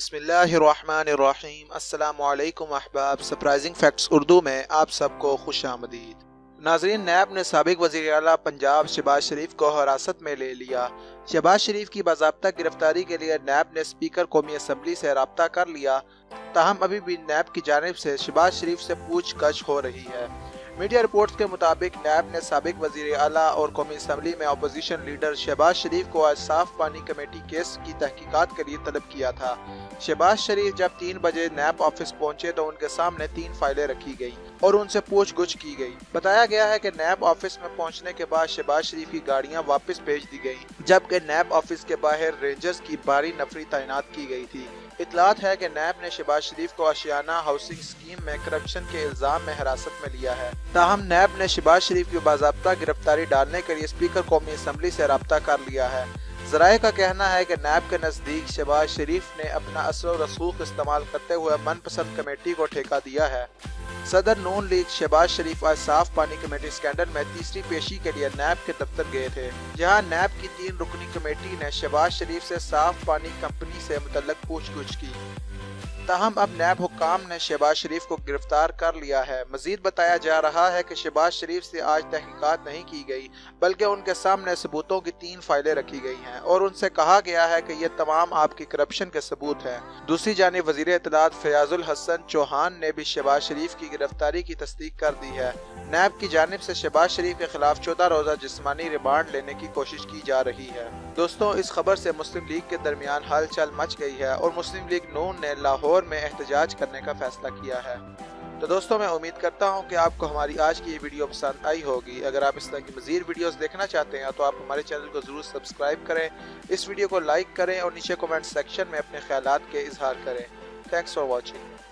बिस्मिल्लाहिर्रहमानिर्रहीम। अस्सलामु अलैकुम अहबाब। सरप्राइजिंग फैक्ट्स उर्दू में आप सबको खुश आमदीद। नाज़रीन, नैब ने साबिक वज़ीर आला पंजाब शहबाज शरीफ को हिरासत में ले लिया। शहबाज शरीफ की बाज़ाब्ता गिरफ्तारी के लिए नैब ने स्पीकर कौमी असम्बली से रब्ता कर लिया, ताहम अभी भी नैब की जानिब से शहबाज शरीफ से पूछगछ हो रही है। मीडिया रिपोर्ट्स के मुताबिक नैब ने साबिक वज़ीर आला और कौमी असम्बली में अपोजिशन लीडर शहबाज शरीफ को आज साफ पानी कमेटी केस की तहकीकात के लिए तलब किया था। शहबाज शरीफ जब 3 बजे नैब ऑफिस पहुंचे तो उनके सामने 3 फाइलें रखी गई और उनसे पूछगछ की गई। बताया गया है कि नैब ऑफिस में पहुंचने के बाद शहबाज शरीफ की गाड़ियां वापस भेज दी गई, जबकि नैब ऑफिस के बाहर रेंजर्स की भारी नफरी तैनात की गई थी। इतलात है कि नैब ने शहबाज शरीफ को आशियाना हाउसिंग स्कीम में करप्शन के इल्जाम में हिरासत में लिया है। ताहम नैब ने शहबाज शरीफ की बाज़ाब्ता गिरफ्तारी डालने के लिए स्पीकर कौमी असम्बली से रब्ता कर लिया है। ज़राए का कहना है कि नैब के नज़दीक शहबाज शरीफ ने अपना असर रसूख इस्तेमाल करते हुए मनपसंद कमेटी को ठेका दिया है। सदर नून लीग शहबाज शरीफ आज साफ पानी कमेटी स्कैंडल में तीसरी पेशी के लिए नैब के दफ्तर गए थे, जहां नैब की 3 रुकनी कमेटी ने शहबाज शरीफ से साफ पानी कंपनी से मुतल्लिक पूछगछ की। ताहम अब नैब हुक्काम ने शहबाज शरीफ को गिरफ्तार कर लिया है। मजीद बताया जा रहा है कि शहबाज शरीफ से आज तहकीकात नहीं की गई, बल्कि उनके सामने सबूतों की 3 फाइलें रखी गई हैं और उनसे कहा गया है कि ये तमाम आपकी करप्शन के सबूत हैं। दूसरी जानिब वज़ीर इत्तलात फयाजुल हसन चौहान ने भी शहबाज शरीफ की गिरफ्तारी की तस्दीक कर दी है। नैब की जानिब से शहबाज शरीफ के खिलाफ 14 रोज़ा जिस्मानी रिमांड लेने की कोशिश की जा रही है। दोस्तों, इस खबर से मुस्लिम लीग के दरमियान हलचल मच गई है और मुस्लिम लीग नून ने लाहौर में एहतजाज करने का फैसला किया है। तो दोस्तों, मैं उम्मीद करता हूं कि आपको हमारी आज की ये वीडियो पसंद आई होगी। अगर आप इस तरह की मज़ीद वीडियोस देखना चाहते हैं तो आप हमारे चैनल को ज़रूर सब्सक्राइब करें, इस वीडियो को लाइक करें और नीचे कमेंट सेक्शन में अपने ख्यालात के इजहार करें। Thanks for watching.